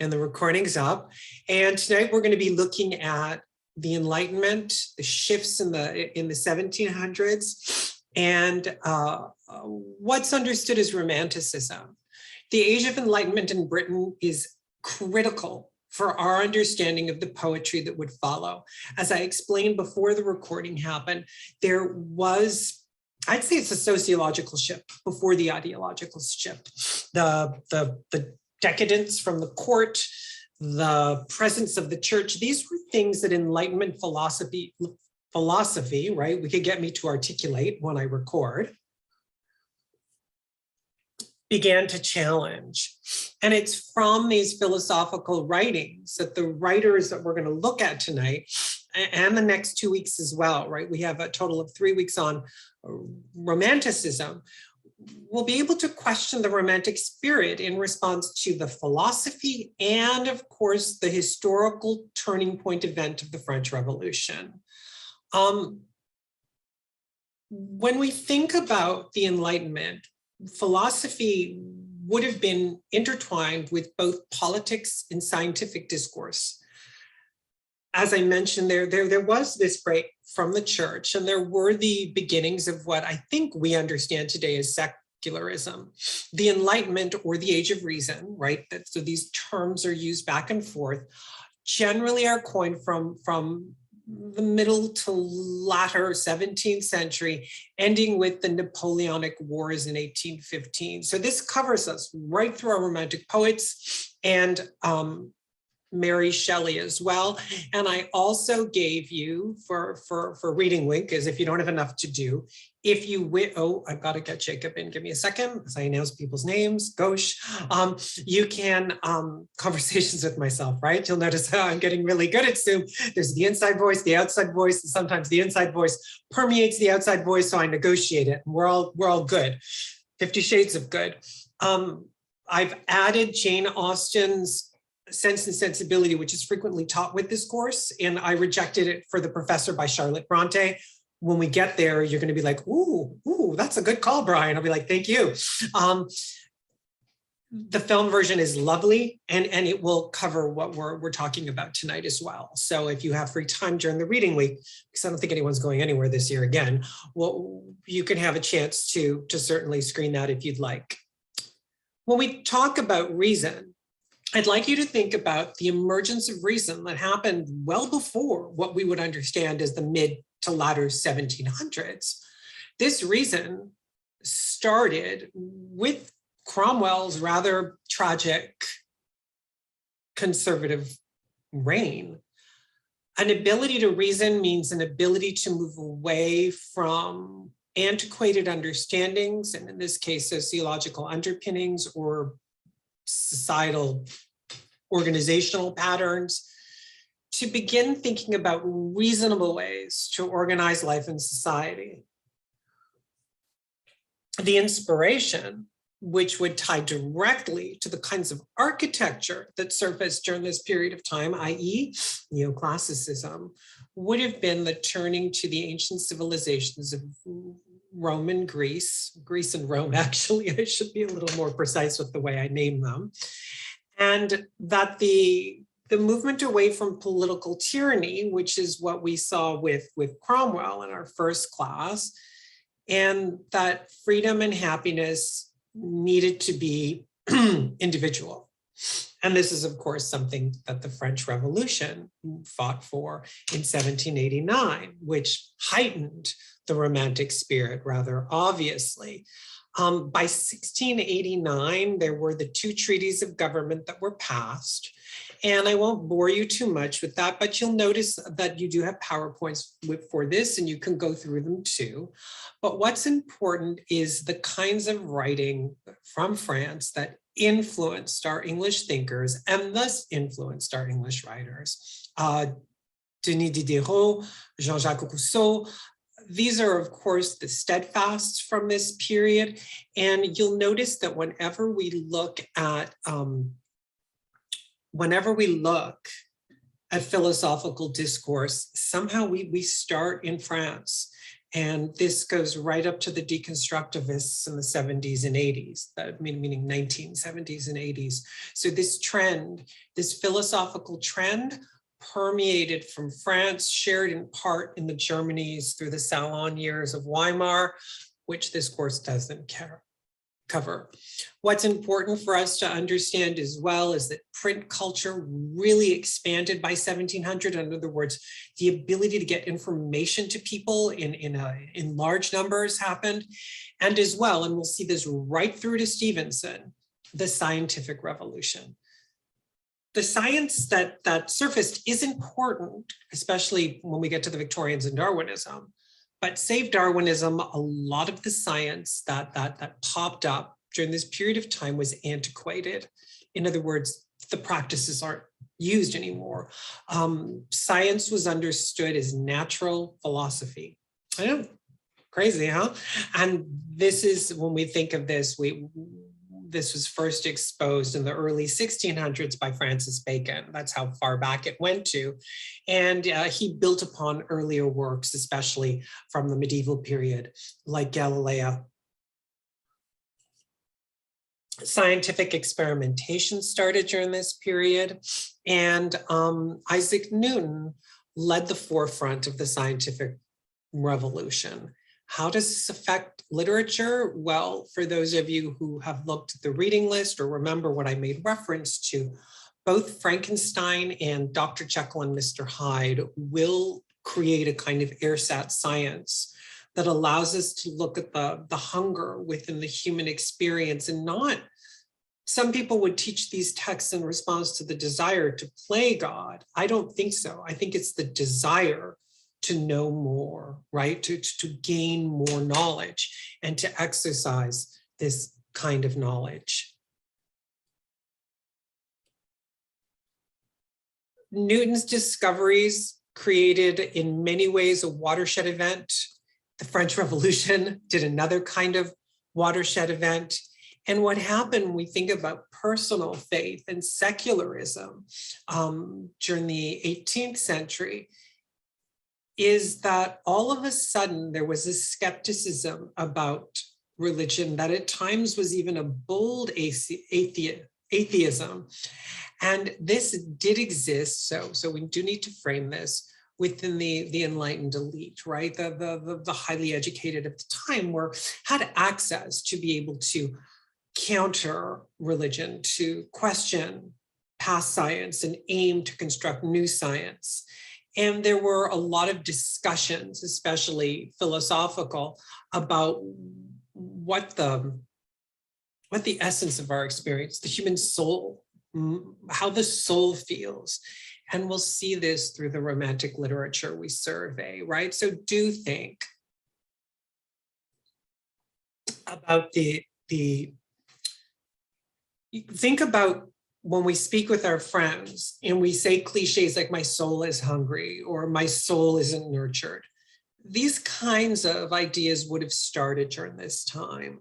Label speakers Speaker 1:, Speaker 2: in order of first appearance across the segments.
Speaker 1: and the recording's up. And tonight we're going to be looking at the Enlightenment, the shifts in the 1700s, and what's understood as Romanticism. The Age of Enlightenment in Britain is critical for our understanding of the poetry that would follow. As I explained before the recording happened, there was, I'd say it's a sociological shift before the ideological shift. The decadence from the court, the presence of the church, these were things that Enlightenment philosophy, right? We could get me to articulate when I record, began to challenge. And it's from these philosophical writings that the writers that we're going to look at tonight and the next 2 weeks as well, right? We have a total of 3 weeks on Romanticism. We'll be able to question the Romantic spirit in response to the philosophy and, of course, the historical turning point event of the French Revolution. When we think about the Enlightenment, philosophy would have been intertwined with both politics and scientific discourse. As I mentioned, there was this break from the church, and there were the beginnings of what I think we understand today as secularism. The Enlightenment, or the Age of Reason, right? So these terms are used back and forth, generally are coined from the middle to latter 17th century, ending with the Napoleonic Wars in 1815. So this covers us right through our Romantic poets and Mary Shelley as well. And I also gave you for reading link, as if you don't have enough to do, if you I've got to get Jacob in, give me a second as I announce people's names. Gauche. You can conversations with myself, right? You'll notice how I'm getting really good at Zoom. There's the inside voice, the outside voice, and sometimes the inside voice permeates the outside voice, so I negotiate it. And we're all good. 50 Shades of Good. I've added Jane Austen's Sense and Sensibility, which is frequently taught with this course, and I rejected it for The Professor by Charlotte Bronte. When we get there, you're going to be like, ooh, that's a good call, Brian. I'll be like, thank you. The film version is lovely, and it will cover what we're talking about tonight as well. So if you have free time during the reading week, because I don't think anyone's going anywhere this year again, well, you can have a chance to certainly screen that if you'd like. When we talk about reason, I'd like you to think about the emergence of reason that happened well before what we would understand as the mid to latter 1700s. This reason started with Cromwell's rather tragic conservative reign. An ability to reason means an ability to move away from antiquated understandings, and in this case, sociological underpinnings or societal organizational patterns, to begin thinking about reasonable ways to organize life in society. The inspiration, which would tie directly to the kinds of architecture that surfaced during this period of time, i.e. neoclassicism, would have been the turning to the ancient civilizations of Rome and Greece and Rome, actually. I should be a little more precise with the way I name them. And that the movement away from political tyranny, which is what we saw with Cromwell in our first class, and that freedom and happiness needed to be individual. And this is, of course, something that the French Revolution fought for in 1789, which heightened the Romantic spirit rather obviously. By 1689, there were the 2 treaties of government that were passed. And I won't bore you too much with that, but you'll notice that you do have PowerPoints for this, and you can go through them too. But what's important is the kinds of writing from France that influenced our English thinkers and thus influenced our English writers. Denis Diderot, Jean-Jacques Rousseau. These are, of course, the steadfasts from this period. And you'll notice that whenever we look at philosophical discourse, somehow we start in France. And this goes right up to the deconstructivists in the 70s and 80s, meaning 1970s and 80s. So this trend, this philosophical trend, permeated from France, shared in part in the Germanys through the Salon years of Weimar, which this course doesn't cover. What's important for us to understand as well is that print culture really expanded by 1700. In other words, the ability to get information to people in large numbers happened. And as well, and we'll see this right through to Stevenson, the scientific revolution. The science that surfaced is important, especially when we get to the Victorians and Darwinism. But save Darwinism, a lot of the science that popped up during this period of time was antiquated. In other words, the practices aren't used anymore. Science was understood as natural philosophy. I know, crazy, huh? And this is, when we think of this, this was first exposed in the early 1600s by Francis Bacon. That's how far back it went to. And he built upon earlier works, especially from the medieval period, like Galileo. Scientific experimentation started during this period, and Isaac Newton led the forefront of the scientific revolution. How does this affect literature? Well, for those of you who have looked at the reading list or remember what I made reference to, both Frankenstein and Dr. Jekyll and Mr. Hyde will create a kind of ersatz science that allows us to look at the hunger within the human experience, and not, some people would teach these texts in response to the desire to play God. I don't think so. I think it's the desire to know more, right? To gain more knowledge and to exercise this kind of knowledge. Newton's discoveries created in many ways a watershed event. The French Revolution did another kind of watershed event. And what happened when we think about personal faith and secularism during the 18th century is that all of a sudden there was a skepticism about religion that at times was even a bold atheism. And this did exist, so we do need to frame this within the enlightened elite, right? The highly educated at the time had access to be able to counter religion, to question past science and aim to construct new science. And there were a lot of discussions, especially philosophical, about what the essence of our experience, the human soul, how the soul feels. And we'll see this through the Romantic literature we survey, right? So do think about think about when we speak with our friends and we say cliches like my soul is hungry or my soul isn't nurtured. These kinds of ideas would have started during this time.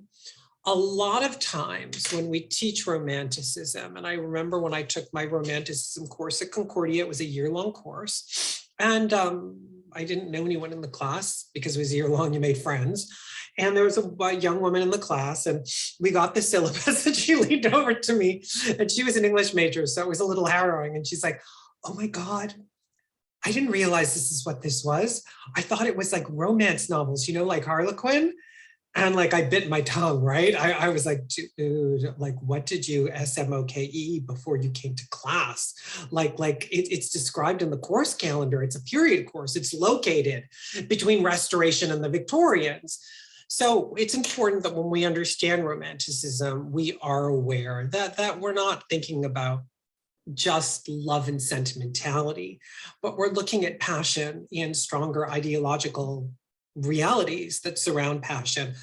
Speaker 1: A lot of times when we teach Romanticism, and I remember when I took my Romanticism course at Concordia, it was a year-long course. And I didn't know anyone in the class because it was a year-long, you made friends. And there was a young woman in the class and we got the syllabus and she leaned over to me and she was an English major. So it was a little harrowing. And she's like, oh my God, I didn't realize this is what this was. I thought it was like romance novels, you know, like Harlequin. And like, I bit my tongue, right? I was like, dude, like, what did you SMOKE before you came to class? It's described in the course calendar. It's a period course. It's located between Restoration and the Victorians. So it's important that when we understand Romanticism, we are aware that we're not thinking about just love and sentimentality, but we're looking at passion and stronger ideological realities that surround passion,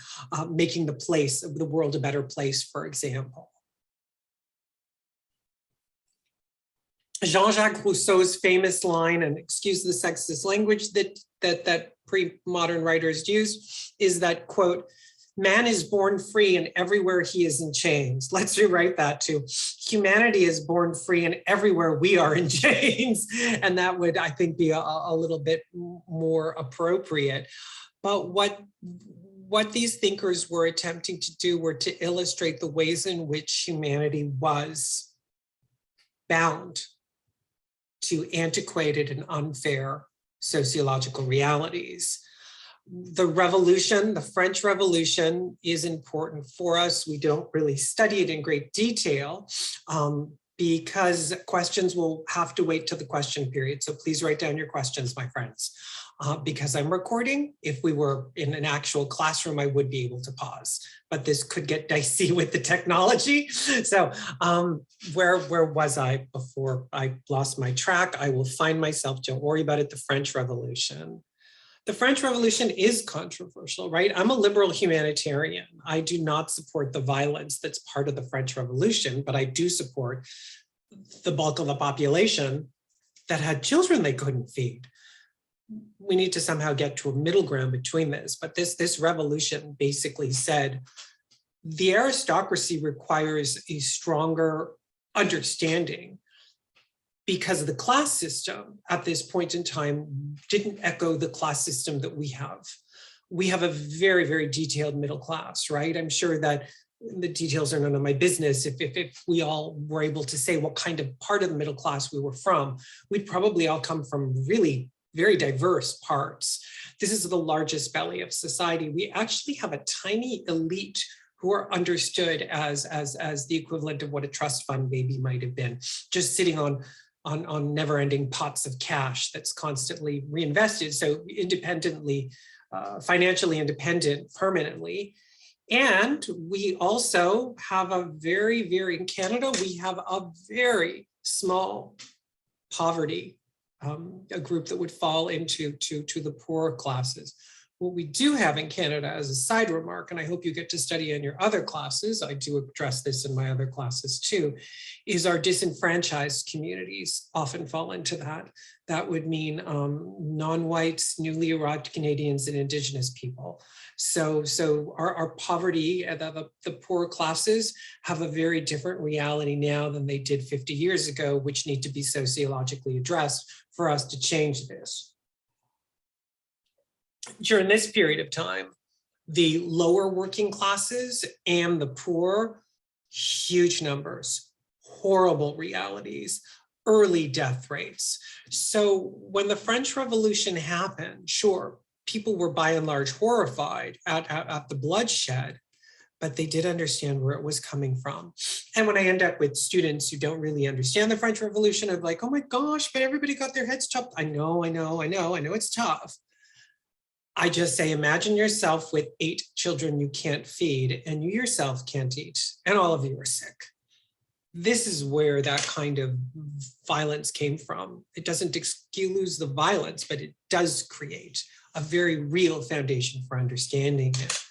Speaker 1: making the world a better place, for example. Jean-Jacques Rousseau's famous line, and excuse the sexist language that pre-modern writers use, is that, quote, man is born free and everywhere he is in chains. Let's rewrite that to humanity is born free and everywhere we are in chains. And that would, I think, be a little bit more appropriate. But what these thinkers were attempting to do were to illustrate the ways in which humanity was bound to antiquated and unfair sociological realities. The revolution, the French Revolution, is important for us. We don't really study it in great detail because questions will have to wait till the question period. So please write down your questions, my friends. Because I'm recording, if we were in an actual classroom, I would be able to pause, but this could get dicey with the technology. So where was I before I lost my track? I will find myself, don't worry about it, the French Revolution. The French Revolution is controversial, right? I'm a liberal humanitarian. I do not support the violence that's part of the French Revolution, but I do support the bulk of the population that had children they couldn't feed. We need to somehow get to a middle ground between this, but this revolution basically said the aristocracy requires a stronger understanding because the class system at this point in time didn't echo the class system that we have. We have a very, very detailed middle class, right? I'm sure that the details are none of my business. If we all were able to say what kind of part of the middle class we were from, we'd probably all come from really very diverse parts. This is the largest belly of society. We actually have a tiny elite who are understood as the equivalent of what a trust fund baby might have been, just sitting on never-ending pots of cash that's constantly reinvested, so independently, financially independent permanently. And we also have in Canada, we have a very small poverty, a group that would fall into the poorer classes. What we do have in Canada, as a side remark, and I hope you get to study in your other classes, I do address this in my other classes too, is our disenfranchised communities often fall into that. That would mean non-whites, newly arrived Canadians, and Indigenous people. So our poverty, the poor classes have a very different reality now than they did 50 years ago, which need to be sociologically addressed for us to change this. During this period of time, the lower working classes and the poor, huge numbers, horrible realities, early death rates. So when the French Revolution happened, sure, people were by and large horrified at the bloodshed, but they did understand where it was coming from. And when I end up with students who don't really understand the French Revolution, I'm like, oh my gosh, but everybody got their heads chopped. I know it's tough. I just say, imagine yourself with 8 children you can't feed and you yourself can't eat, and all of you are sick. This is where that kind of violence came from. It doesn't excuse the violence, but it does create a very real foundation for understanding it.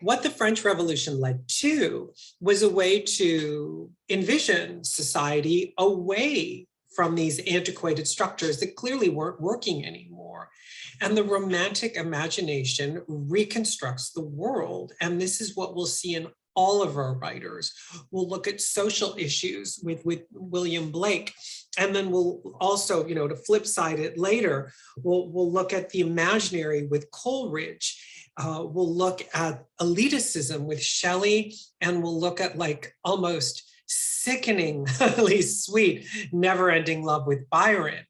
Speaker 1: What the French Revolution led to was a way to envision society away from these antiquated structures that clearly weren't working anymore. And the Romantic imagination reconstructs the world. And this is what we'll see in all of our writers. We'll look at social issues with William Blake. And then we'll also, to flip side it later, we'll look at the imaginary with Coleridge. We'll look at elitism with Shelley, and we'll look at like almost sickeningly sweet, never-ending love with Byron.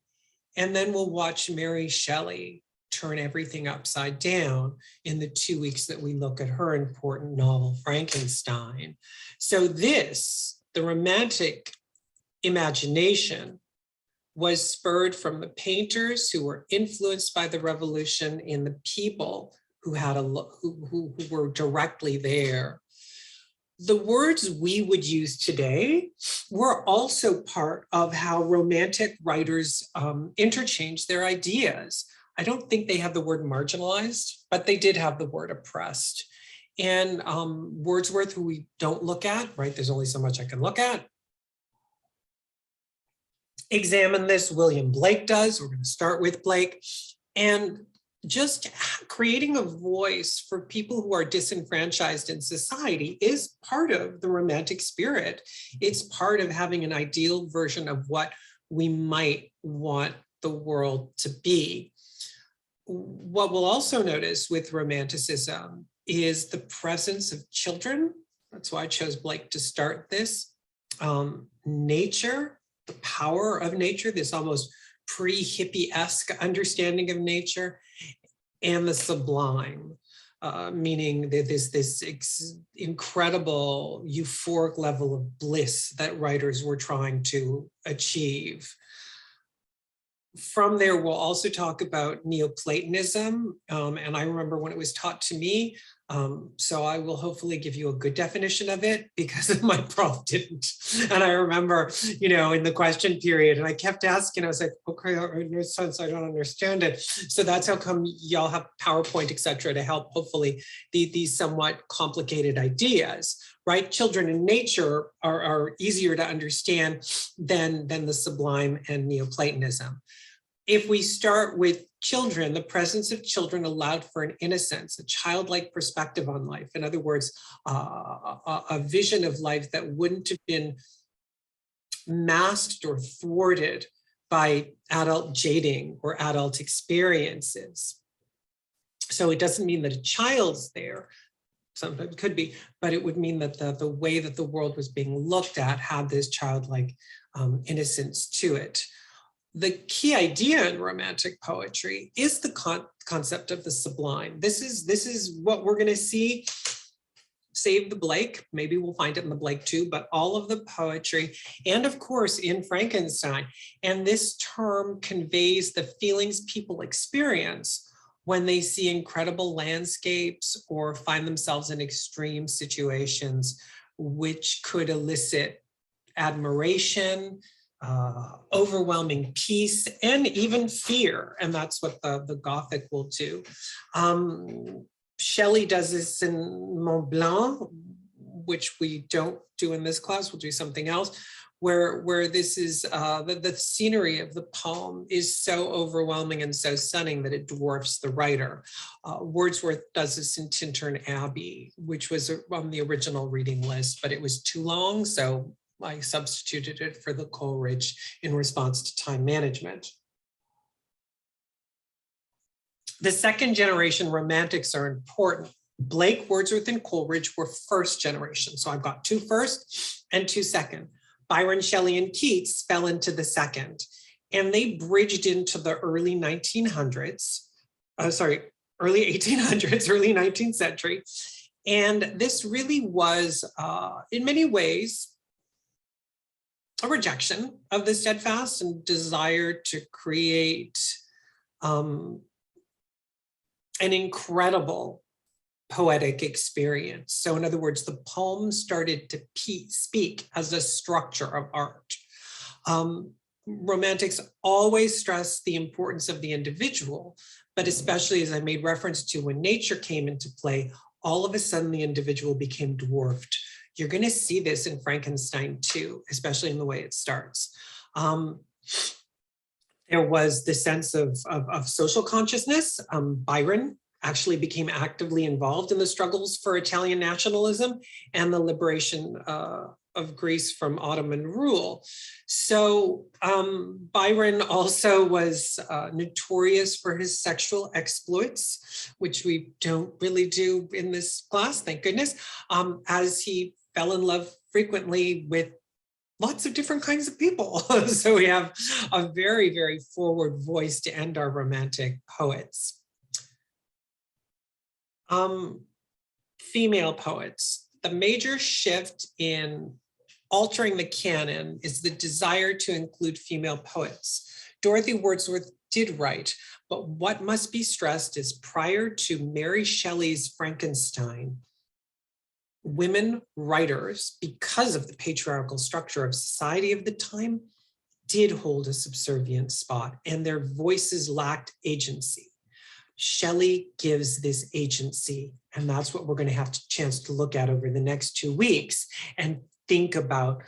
Speaker 1: And then we'll watch Mary Shelley turn everything upside down in the 2 weeks that we look at her important novel, Frankenstein. So this, the Romantic imagination, was spurred from the painters who were influenced by the revolution and the people who had who were directly there. The words we would use today were also part of how Romantic writers interchanged their ideas. I don't think they had the word marginalized, but they did have the word oppressed. And Wordsworth, who we don't look at, right? There's only so much I can look at. Examine this, William Blake does. We're going to start with Blake. And just creating a voice for people who are disenfranchised in society is part of the Romantic spirit. It's part of having an ideal version of what we might want the world to be. what we'll also notice with Romanticism is the presence of children. That's why I chose Blake to start this. Nature, the power of nature, this almost pre-hippie-esque understanding of nature, and the sublime, meaning that this incredible euphoric level of bliss that writers were trying to achieve. From there, we'll also talk about Neoplatonism, and I remember when it was taught to me, so I will hopefully give you a good definition of it because my prof didn't. And I remember, in the question period, and I kept asking, I was like, okay, no sense, I don't understand it. So that's how come y'all have PowerPoint, et cetera, to help hopefully these somewhat complicated ideas, right? Children in nature are easier to understand than the sublime and Neoplatonism. If we start with children, the presence of children allowed for an innocence, a childlike perspective on life. In other words, a vision of life that wouldn't have been masked or thwarted by adult jading or adult experiences. So it doesn't mean that a child's there, sometimes it could be, but it would mean that the way that the world was being looked at had this childlike innocence to it. The key idea in Romantic poetry is the concept of the sublime. This is what we're going to see, save the Blake, maybe we'll find it in the Blake too, but all of the poetry, and of course in Frankenstein. And this term conveys the feelings people experience when they see incredible landscapes or find themselves in extreme situations, which could elicit admiration, overwhelming peace, and even fear. And that's what the Gothic will do. Shelley does this in Mont Blanc, which we don't do in this class, we'll do something else, where this is, the scenery of the poem is so overwhelming and so stunning that it dwarfs the writer. Wordsworth does this in Tintern Abbey, which was on the original reading list, but it was too long, so I substituted it for the Coleridge in response to time management. The second generation Romantics are important. Blake, Wordsworth, and Coleridge were first generation. So I've got two first and two second. Byron, Shelley, and Keats fell into the second. And they bridged into the early 1900s, early 1800s, early 19th century. And this really was, in many ways, a rejection of the steadfast and desire to create an incredible poetic experience. So in other words, the poem started to speak as a structure of art. Romantics always stress the importance of the individual, but especially as I made reference to when nature came into play, all of a sudden the individual became dwarfed. You're going to see this in Frankenstein too, especially in the way it starts. There was the sense of social consciousness. Byron actually became actively involved in the struggles for Italian nationalism and the liberation of Greece from Ottoman rule. So Byron also was notorious for his sexual exploits, which we don't really do in this class, thank goodness, as he fell in love frequently with lots of different kinds of people. So we have a very, very forward voice to end our Romantic poets. Female poets. The major shift in altering the canon is the desire to include female poets. Dorothy Wordsworth did write, but what must be stressed is prior to Mary Shelley's Frankenstein, women writers, because of the patriarchal structure of society of the time, did hold a subservient spot and their voices lacked agency. Shelley gives this agency, and that's what we're going to have a chance to look at over the next 2 weeks and think about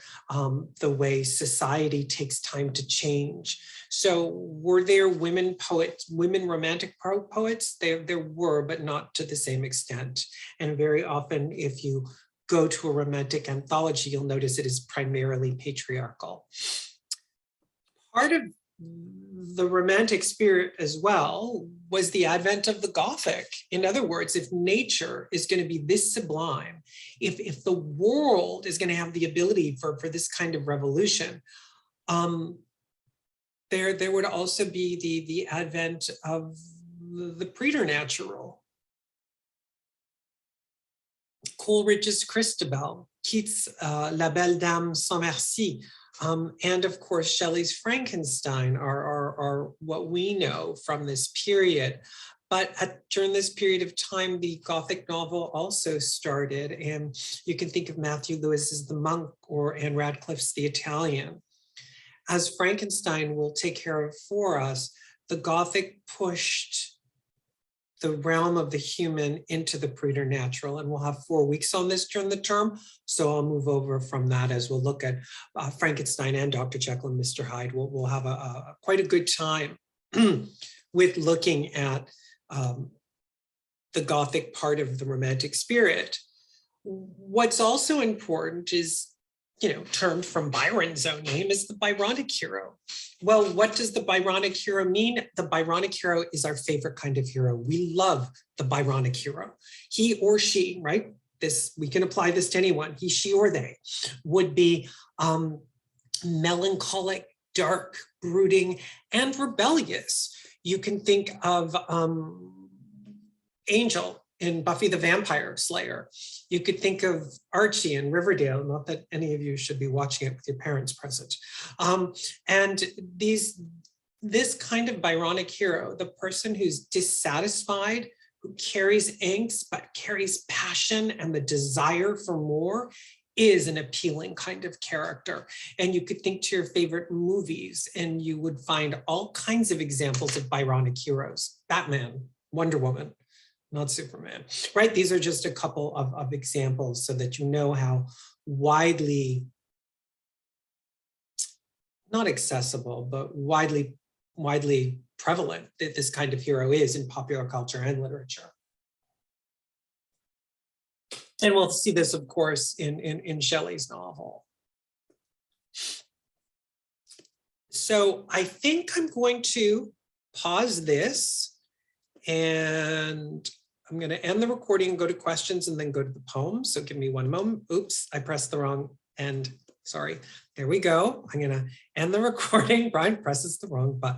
Speaker 1: the way society takes time to change. So were there women poets, women Romantic poets? There were, but not to the same extent. And very often, if you go to a Romantic anthology, you'll notice it is primarily patriarchal. Part of the Romantic spirit as well was the advent of the Gothic. In other words, if nature is going to be this sublime, if the world is going to have the ability for this kind of revolution, there would also be the advent of the preternatural. Coleridge's Christabel, Keats' La Belle Dame sans Merci, and of course Shelley's Frankenstein are what we know from this period. But during this period of time, the Gothic novel also started, and you can think of Matthew Lewis's The Monk or Anne Radcliffe's The Italian. As Frankenstein will take care of for us, the Gothic pushed the realm of the human into the preternatural, and we'll have 4 weeks on this during the term, so I'll move over from that as we'll look at Frankenstein and Dr. Jekyll and Mr. Hyde. We'll have quite a good time with looking at the Gothic part of the Romantic spirit. What's also important is, termed from Byron's own name, is the Byronic hero. Well, what does the Byronic hero mean? The Byronic hero is our favorite kind of hero. We love the Byronic hero. He or she, right? We can apply this to anyone. He, she, or they would be melancholic, dark, brooding, and rebellious. You can think of Angel in Buffy the Vampire Slayer. You could think of Archie in Riverdale, not that any of you should be watching it with your parents present. And this kind of Byronic hero, the person who's dissatisfied, who carries angst, but carries passion and the desire for more, is an appealing kind of character. And you could think to your favorite movies and you would find all kinds of examples of Byronic heroes. Batman, Wonder Woman, not Superman, right? These are just a couple of examples so that you know how widely, not accessible, but widely prevalent that this kind of hero is in popular culture and literature. And we'll see this, of course, in Shelley's novel. So I think I'm going to pause this, and I'm going to end the recording and go to questions and then go to the poem. So give me one moment. Oops, I pressed the wrong end. Sorry. There we go. I'm going to end the recording. Brian presses the wrong button.